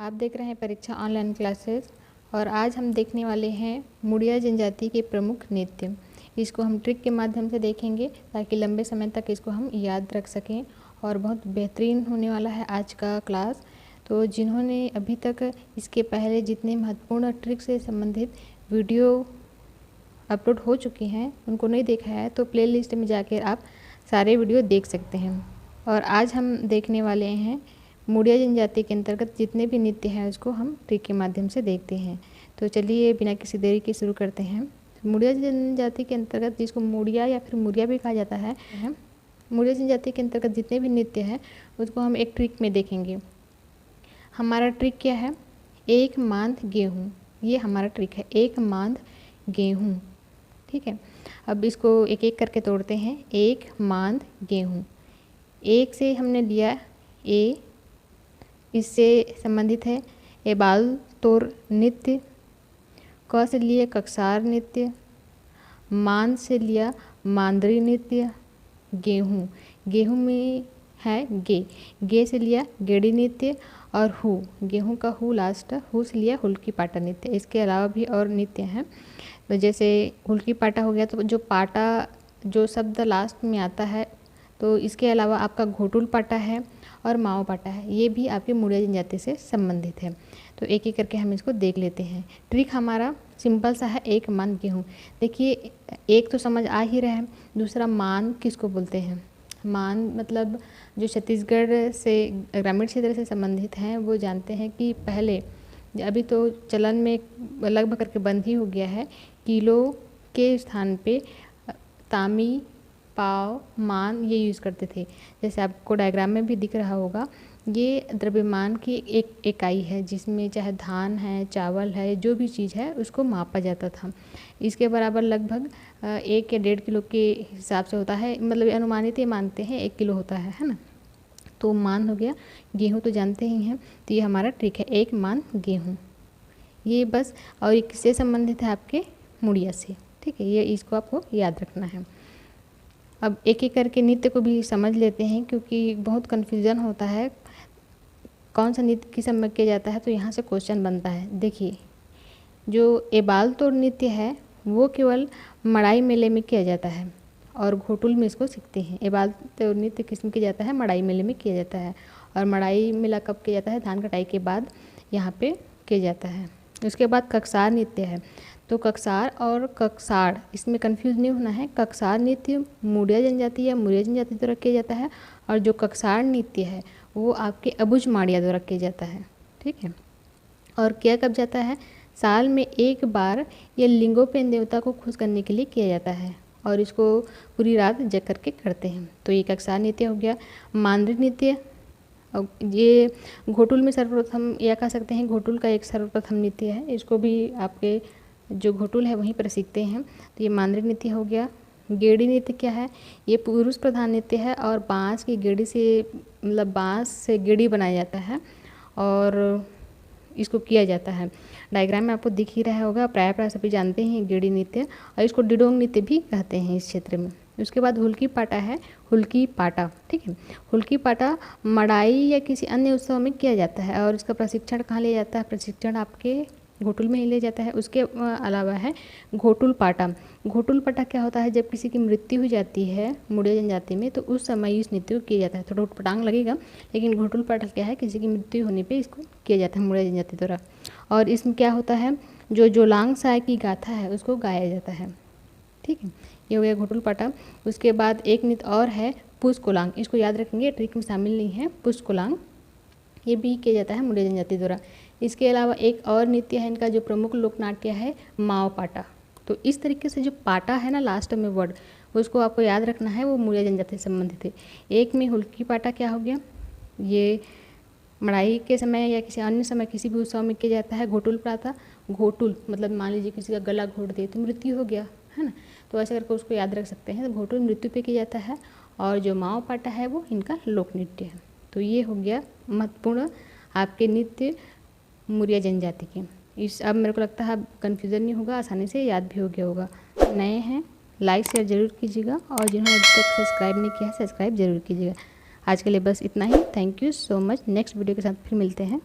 आप देख रहे हैं परीक्षा ऑनलाइन क्लासेस और आज हम देखने वाले हैं मुड़िया जनजाति के प्रमुख नृत्य। इसको हम ट्रिक के माध्यम से देखेंगे ताकि लंबे समय तक इसको हम याद रख सकें और बहुत बेहतरीन होने वाला है आज का क्लास। तो जिन्होंने अभी तक इसके पहले जितने महत्वपूर्ण ट्रिक से संबंधित वीडियो अपलोड हो चुके हैं उनको नहीं देखा है तो प्लेलिस्ट में जाकर आप सारे वीडियो देख सकते हैं। और आज हम देखने वाले हैं मुड़िया जनजाति के अंतर्गत जितने भी नृत्य हैं उसको हम ट्रिक के माध्यम से देखते हैं। तो चलिए बिना किसी देरी के शुरू करते हैं। मुड़िया जनजाति के अंतर्गत जिसको मुड़िया या फिर मुड़िया भी कहा जाता है, मुड़िया जनजाति के अंतर्गत जितने भी नृत्य हैं उसको हम एक ट्रिक में देखेंगे। हमारा ट्रिक क्या है? एक मांद गेहूँ, ये हमारा ट्रिक है, एक मांद गेहूँ। ठीक है, अब इसको एक एक करके तोड़ते हैं। एक मांद गेहूँ, एक से हमने लिया ए, इससे संबंधित है एबाल तोर नृत्य। क से लिए ककसार नृत्य। मान से लिया मांदरी नृत्य। गेहूँ, गेहूँ में है गे, गे से लिया गेड़ी नृत्य। और हु, गेहूँ का हु लास्ट, हु से लिया हुल्की पाटा नृत्य। इसके अलावा भी और नृत्य हैं, तो जैसे हुल्की पाटा हो गया तो जो पाटा जो शब्द लास्ट में आता है, तो इसके अलावा आपका घोटुल पाटा है और माओ पाटा है, ये भी आपके मुड़िया जनजाति से संबंधित है। तो एक एक करके हम इसको देख लेते हैं। ट्रिक हमारा सिंपल सा है, एक मान गेहूँ। देखिए एक तो समझ आ ही रहा है, दूसरा मान किसको बोलते हैं? मान मतलब जो छत्तीसगढ़ से ग्रामीण क्षेत्र से संबंधित हैं वो जानते हैं कि पहले, अभी तो चलन में लगभग करके बंद ही हो गया है, किलो के स्थान पे तामी, पाव, मान ये यूज़ करते थे। जैसे आपको डायग्राम में भी दिख रहा होगा, ये द्रव्यमान की एक इकाई है जिसमें चाहे धान है, चावल है, जो भी चीज़ है उसको मापा जाता था। इसके बराबर लगभग 1 या 1.5 किलो के हिसाब से होता है, मतलब अनुमानित ये मानते हैं 1 किलो होता है ना। तो मान हो गया, गेहूँ तो जानते ही हैं, तो ये हमारा ट्रिक है, एक मान गेहूँ। ये बस, और ये किससे संबंधित है? आपके मुड़िया से। ठीक है, ये इसको आपको याद रखना है। अब एक एक करके नृत्य को भी समझ लेते हैं क्योंकि बहुत कन्फ्यूज़न होता है कौन सा नृत्य किस समय किया जाता है, तो यहाँ से क्वेश्चन बनता है। देखिए जो एबाल तोड़ नृत्य है वो केवल मड़ाई मेले में किया जाता है और घोटुल में इसको सीखते हैं। एबाल तोड़ नृत्य किस में किया जाता है? मड़ाई मेले में किया जाता है। और मड़ाई मेला कब किया जाता है? धान कटाई के बाद यहाँ पे किया जाता है। उसके बाद ककसार नृत्य है, तो ककसार और ककसाड़ इसमें कंफ्यूज नहीं होना है। ककसार नृत्य मुड़िया जनजाति या मुड़िया जनजाति द्वारा किया जाता है और जो ककसाड़ नृत्य है वो आपके अबुझ माड़िया द्वारा किया जाता है। ठीक है, और किया कब जाता है? साल में एक बार ये लिंगोपेन देवता को खुश करने के लिए किया जाता है और इसको पूरी रात जग करके करते हैं। तो ये ककसार नृत्य हो गया। मांदरी नृत्य, ये घोटुल में सर्वप्रथम या कह सकते हैं घोटुल का एक सर्वप्रथम नृत्य है, इसको भी आपके जो घोटुल है वहीं पर सीखते हैं। तो ये मांदरी नृत्य हो गया। गेड़ी नृत्य क्या है? ये पुरुष प्रधान नृत्य है और बांस की गेड़ी से, मतलब बांस से गेड़ी बनाया जाता है और इसको किया जाता है। डायग्राम में आपको दिख ही रहा होगा, प्राय सभी जानते हैं गेड़ी नृत्य, और इसको डिडोंग नृत्य भी कहते हैं इस क्षेत्र में। उसके बाद हुल्की पाटा है, हुल्की पाटा। ठीक है, हुल्की पाटा मड़ाई या किसी अन्य उत्सव में किया जाता है और इसका प्रशिक्षण कहाँ लिया जाता है? प्रशिक्षण आपके घोटुल में ही लिया जाता है। उसके अलावा है घोटुल पाटा। घोटुल पाटा क्या होता है? जब किसी की मृत्यु हो जाती है मुड़िया जनजाति में तो उस समय इस नृत्य को किया जाता है। थोड़ा उटपटांग लगेगा, लेकिन घोटुल पाटा क्या है? किसी की मृत्यु होने पे इसको किया जाता है मुड़िया जनजाति द्वारा। और इसमें क्या होता है? जो जोलांग साय की गाथा है उसको गाया जाता है। ठीक है, ये हो गया घोटुल पाटा। उसके बाद एक नृत्य और है पुष्कोलांग, इसको याद रखेंगे, ट्रिक में शामिल नहीं है। पुष्कोलांग ये भी किया जाता है मुड़िया जनजाति द्वारा। इसके अलावा एक और नृत्य है इनका जो प्रमुख लोक नाट्य है, माओ पाटा। तो इस तरीके से जो पाटा है ना लास्ट में वर्ड, उसको आपको याद रखना है, वो मुड़िया जनजाति से संबंधित है। एक में हुल्की पाटा क्या हो गया? ये मड़ाई के समय या किसी अन्य समय किसी भी उत्सव में किया जाता है। घोटुल पाटा, घोटुल मतलब मान लीजिए किसी का गला घोट दे तो मृत्यु हो गया है ना, तो ऐसे करके उसको याद रख सकते हैं। तो घोटुल मृत्यु पे किया जाता है और जो माओ पाटा है वो इनका लोक नृत्य है। तो ये हो गया महत्वपूर्ण आपके नृत्य मुड़िया जनजाति के। इस अब मेरे को लगता है कन्फ्यूज़न नहीं होगा, आसानी से याद भी हो गया होगा। नए हैं लाइक शेयर ज़रूर कीजिएगा और जिन्होंने अभी तक सब्सक्राइब नहीं किया है सब्सक्राइब ज़रूर कीजिएगा। आज के लिए बस इतना ही। Thank you so much. Next video के साथ फिर मिलते हैं।